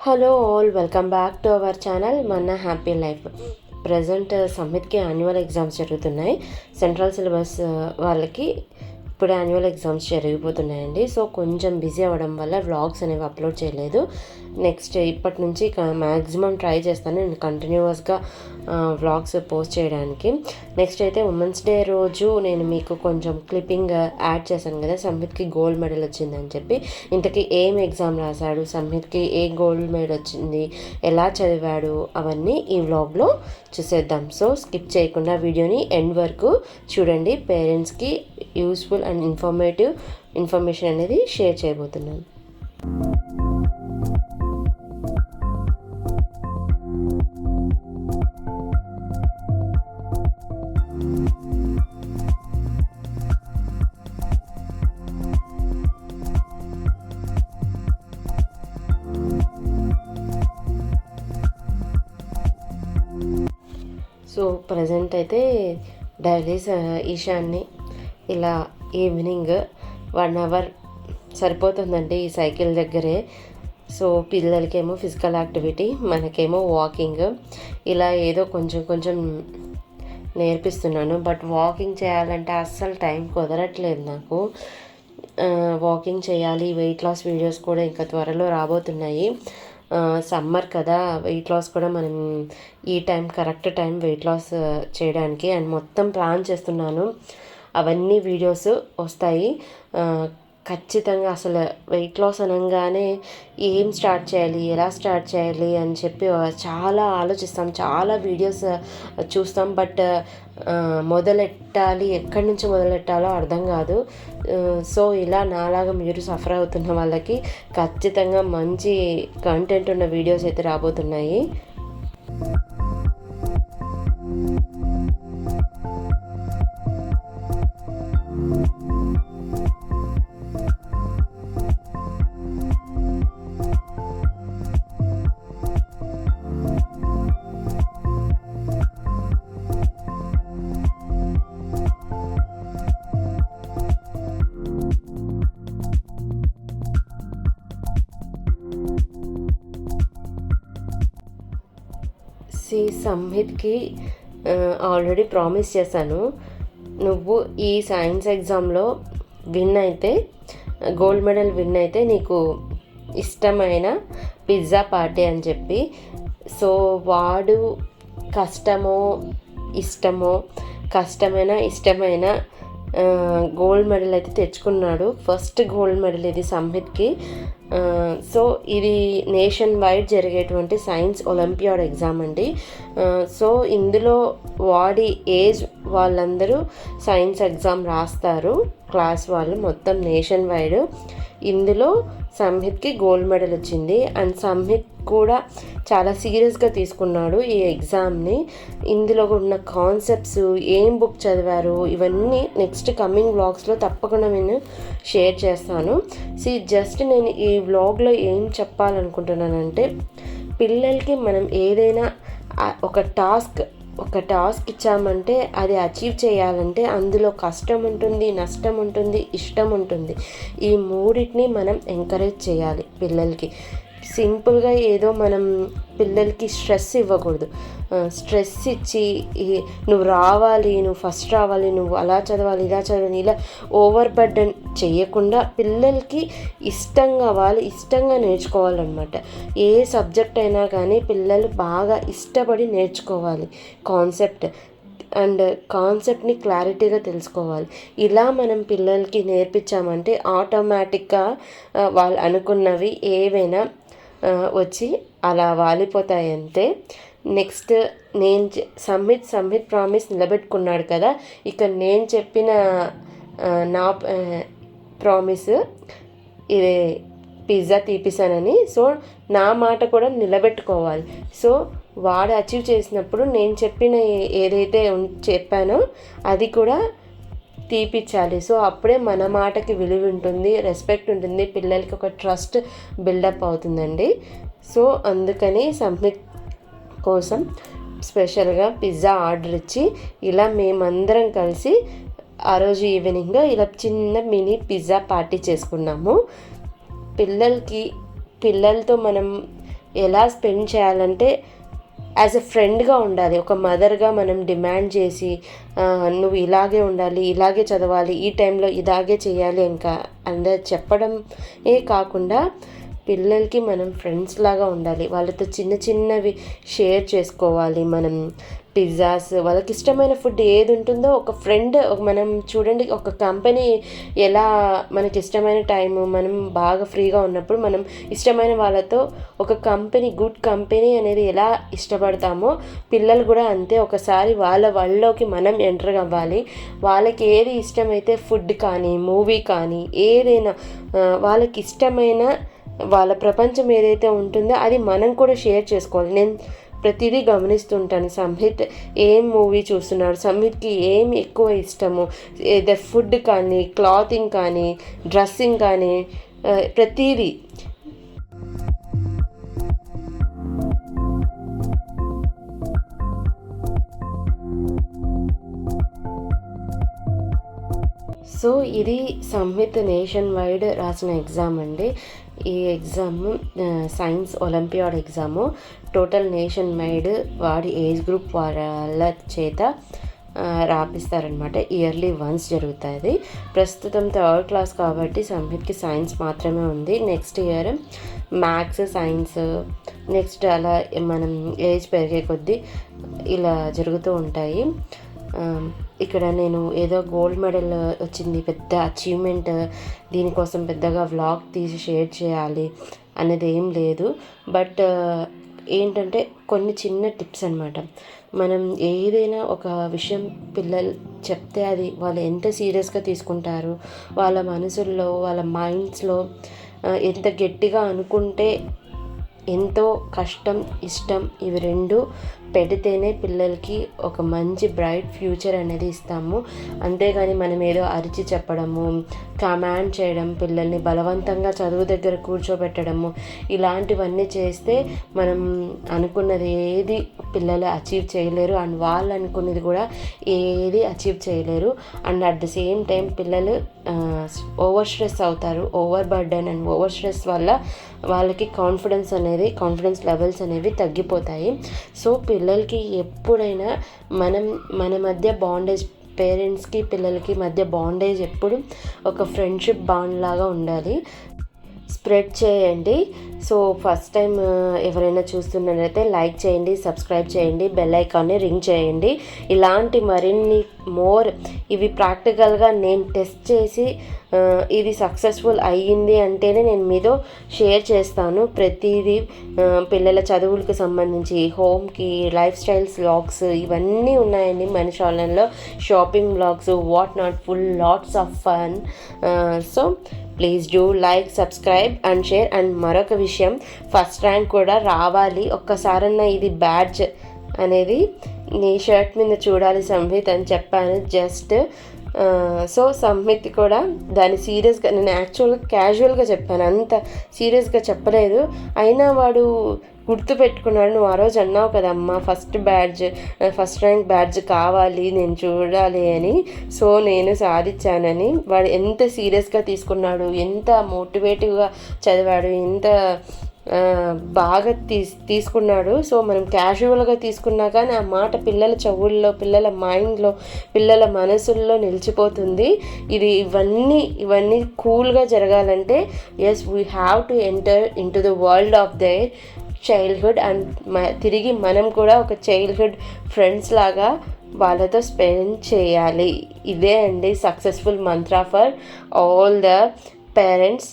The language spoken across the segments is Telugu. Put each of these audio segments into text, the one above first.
Hello all, welcome back to our channel మన హ్యాపీ లైఫ్. ప్రజెంట్ సమ్మిట్కి యాన్యువల్ ఎగ్జామ్స్ జరుగుతున్నాయి. సెంట్రల్ సిలబస్ వాళ్ళకి ఇప్పుడు యాన్యువల్ ఎగ్జామ్స్ జరిగిపోతున్నాయండి. సో కొంచెం బిజీ అవ్వడం వల్ల వ్లాగ్స్ అనేవి అప్లోడ్ చేయలేదు. నెక్స్ట్ ఇప్పటి నుంచి మ్యాక్సిమం ట్రై చేస్తాను నేను కంటిన్యూస్గా వ్లాగ్స్ పోస్ట్ చేయడానికి. నెక్స్ట్ అయితే ఉమెన్స్ డే రోజు నేను మీకు కొంచెం క్లిప్పింగ్ యాడ్ చేశాను కదా, సంహిత్కి గోల్డ్ మెడల్ వచ్చిందని చెప్పి. ఇంతకీ ఏం ఎగ్జామ్ రాశాడు, సంహిత్కి ఏ గోల్డ్ మెడల్ వచ్చింది, ఎలా చదివాడు, అవన్నీ ఈ వ్లాగ్లో చూసేద్దాం. సో స్కిప్ చేయకుండా వీడియోని ఎండ్ వరకు చూడండి. పేరెంట్స్కి యూస్ఫుల్ అండ్ ఇన్ఫర్మేషన్ అనేది షేర్ చేయబోతున్నాను. సో ప్రజెంట్ అయితే డైలీ ఈశాన్ని ఇలా ఈవినింగ్ 1 అవర్ సరిపోతుందండి ఈ సైకిల్ దగ్గరే. సో పిల్లలకేమో ఫిజికల్ యాక్టివిటీ, మనకేమో వాకింగ్, ఇలా ఏదో కొంచెం నేర్పిస్తున్నాను. బట్ వాకింగ్ చేయాలంటే అస్సలు టైం కుదరట్లేదు నాకు. వాకింగ్ చేయాలి. వెయిట్ లాస్ వీడియోస్ కూడా ఇంకా త్వరలో రాబోతున్నాయి. సమ్మర్ కదా, వెయిట్ లాస్ కూడా మనం ఈ time correct time weight loss చేయడానికి అండ్ మొత్తం ప్లాన్ చేస్తున్నాను. అవన్నీ వీడియోస్ వస్తాయి ఖచ్చితంగా. అసలు వెయిట్ లాస్ అనగానే ఏం స్టార్ట్ చేయాలి, ఎలా స్టార్ట్ చేయాలి అని చెప్పి చాలా ఆలోచిస్తాం, చాలా వీడియోస్ చూస్తాం. బట్ మొదలెట్టాలి, ఎక్కడి నుంచి మొదలెట్టాలో అర్థం కాదు. సో ఇలా నాలాగా మీరు సఫర్ అవుతున్న వాళ్ళకి ఖచ్చితంగా మంచి కంటెంట్ ఉన్న వీడియోస్ అయితే రాబోతున్నాయి. సంహిత్కి ఆల్రెడీ ప్రామిస్ చేశాను, నువ్వు ఈ సైన్స్ ఎగ్జామ్లో విన్ అయితే, గోల్డ్ మెడల్ విన్ అయితే నీకు ఇష్టమైన పిజ్జా పార్టీ అని చెప్పి. సో వాడు ఇష్టమైన గోల్డ్ మెడల్ అయితే తెచ్చుకున్నాడు. ఫస్ట్ గోల్డ్ మెడల్ ఇది సంహిత్కి. సో ఇది నేషన్ వైడ్ జరిగేటువంటి సైన్స్ ఒలింపియాడ్ ఎగ్జామ్ అండి. సో ఇందులో వాడి ఏజ్ వాళ్ళందరూ సైన్స్ ఎగ్జామ్ రాస్తారు, క్లాస్ వాళ్ళు మొత్తం నేషన్ వైడ్. ఇందులో సంహిత్కి గోల్డ్ మెడల్ వచ్చింది. అండ్ సంహిత్ కూడా చాలా సీరియస్గా తీసుకున్నాడు ఈ ఎగ్జామ్ని. ఇందులో ఉన్న కాన్సెప్ట్స్, ఏం బుక్ చదివారు, ఇవన్నీ నెక్స్ట్ కమింగ్ వ్లాగ్స్లో తప్పకుండా నేను షేర్ చేస్తాను. జస్ట్ నేను ఈ వ్లాగ్లో ఏం చెప్పాలనుకుంటున్నానంటే, పిల్లలకి మనం ఏదైనా ఒక టాస్క్ ఇచ్చామంటే అది అచీవ్ చేయాలంటే అందులో కష్టం ఉంటుంది, నష్టం ఉంటుంది, ఇష్టం ఉంటుంది. ఈ మూడింటిని మనం ఎంకరేజ్ చేయాలి పిల్లలకి. సింపుల్గా ఏదో మనం పిల్లలకి స్ట్రెస్ ఇవ్వకూడదు. స్ట్రెస్ ఇచ్చి నువ్వు రావాలి, నువ్వు ఫస్ట్ రావాలి, నువ్వు అలా చదవాలి, ఇలా చదవాలి, ఇలా ఓవర్ బర్డెన్ చేయకుండా పిల్లలకి వాళ్ళు ఇష్టంగా నేర్చుకోవాలన్నమాట. ఏ సబ్జెక్ట్ అయినా కానీ పిల్లలు బాగా ఇష్టపడి నేర్చుకోవాలి కాన్సెప్ట్ని క్లారిటీగా తెలుసుకోవాలి. ఇలా మనం పిల్లలకి నేర్పించామంటే ఆటోమేటిక్గా వాళ్ళు అనుకున్నవి ఏవైనా వచ్చి అలా వాలిపోతాయి అంతే. నెక్స్ట్ నేను సంహిత్ ప్రామిస్ నిలబెట్టుకున్నాడు కదా, ఇక నేను చెప్పిన నా ప్రామిస్ ఇదే పిజ్జా తీపిస్తానని. సో నా మాట కూడా నిలబెట్టుకోవాలి. సో వాడు అచీవ్ చేసినప్పుడు నేను చెప్పిన ఏదైతే చెప్పానో అది కూడా తీపిచ్చాలి. సో అప్పుడే మన మాటకి విలువ ఉంటుంది, రెస్పెక్ట్ ఉంటుంది, పిల్లలకి ఒక ట్రస్ట్ బిల్డప్ అవుతుందండి. సో అందుకని సంహిత్ కోసం స్పెషల్గా పిజ్జా ఆర్డర్ ఇచ్చి ఇలా మేమందరం కలిసి ఆ రోజు ఈవినింగ్ ఇలా చిన్న మినీ పిజ్జా పార్టీ చేసుకున్నాము. పిల్లలతో మనం ఎలా స్పెండ్ చేయాలంటే యాజ్ ఎ ఫ్రెండ్గా ఉండాలి. ఒక మదర్గా మనం డిమాండ్ చేసి నువ్వు ఇలాగే ఉండాలి, ఇలాగే చదవాలి, ఈ టైంలో ఇలాగే చేయాలి ఇంకా చెప్పడమే కాకుండా పిల్లలకి మనం ఫ్రెండ్స్ లాగా ఉండాలి. వాళ్ళతో చిన్న చిన్నవి షేర్ చేసుకోవాలి. మనం పిజ్జాస్, వాళ్ళకి ఇష్టమైన ఫుడ్ ఏది ఉంటుందో ఒక ఫ్రెండ్, మనం చూడండి ఒక కంపెనీ ఎలా మనకి ఇష్టమైన టైము మనం బాగా ఫ్రీగా ఉన్నప్పుడు మనం ఇష్టమైన వాళ్ళతో ఒక కంపెనీ, గుడ్ కంపెనీ అనేది ఎలా ఇష్టపడతామో పిల్లలు కూడా అంతే. ఒకసారి వాళ్ళలోకి మనం ఎంటర్ అవ్వాలి. వాళ్ళకి ఏది ఇష్టమైతే ఫుడ్ కానీ మూవీ కానీ ఏదైనా వాళ్ళకి ఇష్టమైన వాళ్ళ ప్రపంచం ఏదైతే ఉంటుందో అది మనం కూడా షేర్ చేసుకోవాలి. నేను ప్రతిదీ గమనిస్తుంటాను. సంహిత్ ఏం మూవీ చూస్తున్నాడు, సంహిత్కి ఏం ఎక్కువ ఇష్టము, ఏదో ఫుడ్ కానీ క్లాతింగ్ కానీ డ్రెస్సింగ్ కానీ ప్రతిదీ. సో ఇది సంహిత్ నేషన్ వైడ్ రాసిన ఎగ్జామ్ అండి. ఈ exam science olympiad exam. Total nation wide వాడి ఏజ్ గ్రూప్ వాళ్ళ చేత రాపిస్తారనమాట. ఇయర్లీ వన్స్ జరుగుతుంది. ప్రస్తుతం 3rd క్లాస్ కాబట్టి సంహిత్కి సైన్స్ మాత్రమే ఉంది. Next year maths, science, next అలా మనం ఏజ్ పెరిగే కొద్దీ ఇలా జరుగుతూ ఉంటాయి. ఇక్కడ నేను ఏదో గోల్డ్ మెడల్ వచ్చింది, పెద్ద అచీవ్మెంట్, దీనికోసం పెద్దగా వ్లాగ్ తీసి షేర్ చేయాలి అనేది ఏం లేదు. బట్ ఏంటంటే కొన్ని చిన్న టిప్స్ అనమాట. మనం ఏదైనా ఒక విషయం పిల్లలు చెప్తే అది వాళ్ళు ఎంత సీరియస్గా తీసుకుంటారు, వాళ్ళ మనసుల్లో వాళ్ళ మైండ్స్లో ఎంత గట్టిగా అనుకుంటే ఎంతో కష్టం, ఇష్టం ఇవి రెండు పెడితేనే పిల్లలకి ఒక మంచి బ్రైట్ ఫ్యూచర్ అనేది ఇస్తాము. అంతేగాని మనం ఏదో అరిచి చెప్పడము, కమాండ్ చేయడం, పిల్లల్ని బలవంతంగా చదువు దగ్గర కూర్చోబెట్టడము ఇలాంటివన్నీ చేస్తే మనం అనుకున్నది ఏది పిల్లలు అచీవ్ చేయలేరు. అండ్ వాళ్ళు అనుకున్నది కూడా ఏది అచీవ్ చేయలేరు. And at the same time పిల్లలు ఓవర్ స్ట్రెస్ అవుతారు. Over burden and over stress వల్ల వాళ్ళకి కాన్ఫిడెన్స్ లెవెల్స్ అనేవి తగ్గిపోతాయి. సో పిల్లలకి ఎప్పుడైనా మన మధ్య బాండేజ్, పేరెంట్స్కి పిల్లలకి మధ్య బాండేజ్ ఎప్పుడు ఒక ఫ్రెండ్షిప్ బాండ్ లాగా ఉండాలి. స్ప్రెడ్ చేయండి. సో ఫస్ట్ టైం ఎవరైనా చూస్తున్నట్లయితే లైక్ చేయండి, సబ్స్క్రైబ్ చేయండి, బెల్ ఐకాన్ని రింగ్ చేయండి. ఇలాంటి మరిన్ని ఇవి ప్రాక్టికల్గా నేను టెస్ట్ చేసి ఇది సక్సెస్ఫుల్ అయ్యింది అంటేనే నేను మీతో షేర్ చేస్తాను. ప్రతిదీ పిల్లల చదువులకు సంబంధించి, హోమ్కి, లైఫ్ స్టైల్స్ వ్లాగ్స్ ఇవన్నీ ఉన్నాయండి మన ఛానల్లో. Shopping vlogs, what not, full lots of fun. So please do like, subscribe and share. And మరొక విషయం, ఫస్ట్ ర్యాంక్ కూడా రావాలి. ఒక్కసారన్నా ఇది బ్యాడ్జ్ అనేది నీ షర్ట్ మీద చూడాలి సంహిత్ అని చెప్పాను జస్ట్. సో సంహిత్ కూడా దాన్ని సీరియస్గా, నేను యాక్చువల్గా క్యాజువల్గా చెప్పాను, అంత సీరియస్గా చెప్పలేదు. అయినా వాడు గుర్తుపెట్టుకున్నాడు. నువ్వు ఆ రోజు అన్నావు కదమ్మా ఫస్ట్ ర్యాంక్ బ్యాడ్జ్ కావాలి, నేను చూడాలి అని. సో నేను సాధించానని వాడు ఎంత సీరియస్గా తీసుకున్నాడు, ఎంత మోటివేటివ్గా చదివాడు, ఎంత బాగా తీసుకున్నాడు. సో మనం క్యాజువల్గా తీసుకున్నా కానీ ఆ మాట పిల్లల చెవుల్లో, పిల్లల మైండ్లో, పిల్లల మనసుల్లో నిలిచిపోతుంది. ఇవన్నీ కూల్గా జరగాలంటే as we have to enter into the world of their childhood. And తిరిగి మనం కూడా ఒక చైల్డ్హుడ్ ఫ్రెండ్స్ లాగా వాళ్ళతో స్పెండ్ చేయాలి. ఇదే అండి successful mantra for all the parents.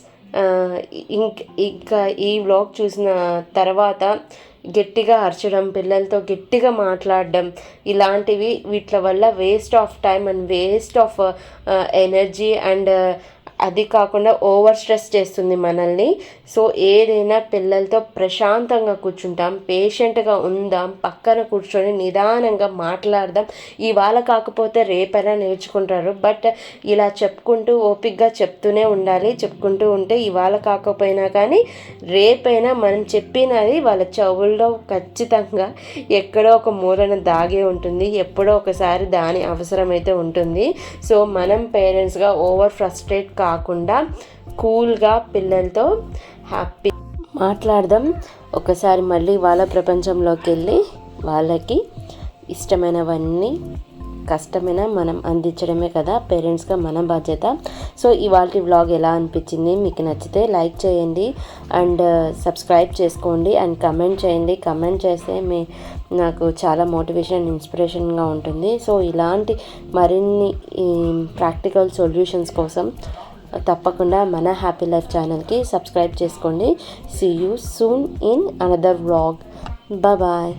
ఇంకా ఈ వ్లాగ్ చూసిన తర్వాత గట్టిగా అరచడం, పిల్లలతో గట్టిగా మాట్లాడడం ఇలాంటివి వీటి వల్ల waste of time and waste of energy and అది కాకుండా ఓవర్ స్ట్రెస్ చేస్తుంది మనల్ని. సో ఏదైనా పిల్లలతో ప్రశాంతంగా కూర్చుంటాం, పేషెంట్గా ఉందాం, పక్కన కూర్చొని నిదానంగా మాట్లాడదాం. ఇవాళ కాకపోతే రేపైనా నేర్చుకుంటారు. బట్ ఇలా చెప్పుకుంటూ ఓపికగా చెప్తూనే ఉండాలి. చెప్పుకుంటూ ఉంటే ఇవాళ కాకపోయినా కానీ రేపైనా మనం చెప్పినది వాళ్ళ చెవుల్లో ఖచ్చితంగా ఎక్కడో ఒక మూలన దాగే ఉంటుంది. ఎప్పుడో ఒకసారి దాని అవసరమైతే ఉంటుంది. సో మనం పేరెంట్స్గా ఓవర్ ఫ్రస్ట్రేట్ కాకుండా కూల్గా పిల్లలతో హ్యాపీ మాట్లాడదాం. ఒకసారి మళ్ళీ వాళ్ళ ప్రపంచంలోకి వెళ్ళి వాళ్ళకి ఇష్టమైనవన్నీ కష్టమైన మనం అందించడమే కదా పేరెంట్స్గా మన బాధ్యత. సో ఇవాళ వ్లాగ్ ఎలా అనిపించింది, మీకు నచ్చితే లైక్ చేయండి అండ్ సబ్స్క్రైబ్ చేసుకోండి అండ్ కమెంట్ చేయండి. కమెంట్ చేస్తే నాకు చాలా మోటివేషన్ ఇన్స్పిరేషన్గా ఉంటుంది. సో ఇలాంటి మరిన్ని ప్రాక్టికల్ సొల్యూషన్స్ కోసం తప్పకుండా మన హ్యాపీ లైఫ్ ఛానల్కి సబ్స్క్రైబ్ చేసుకోండి. See you soon in another vlog. Bye.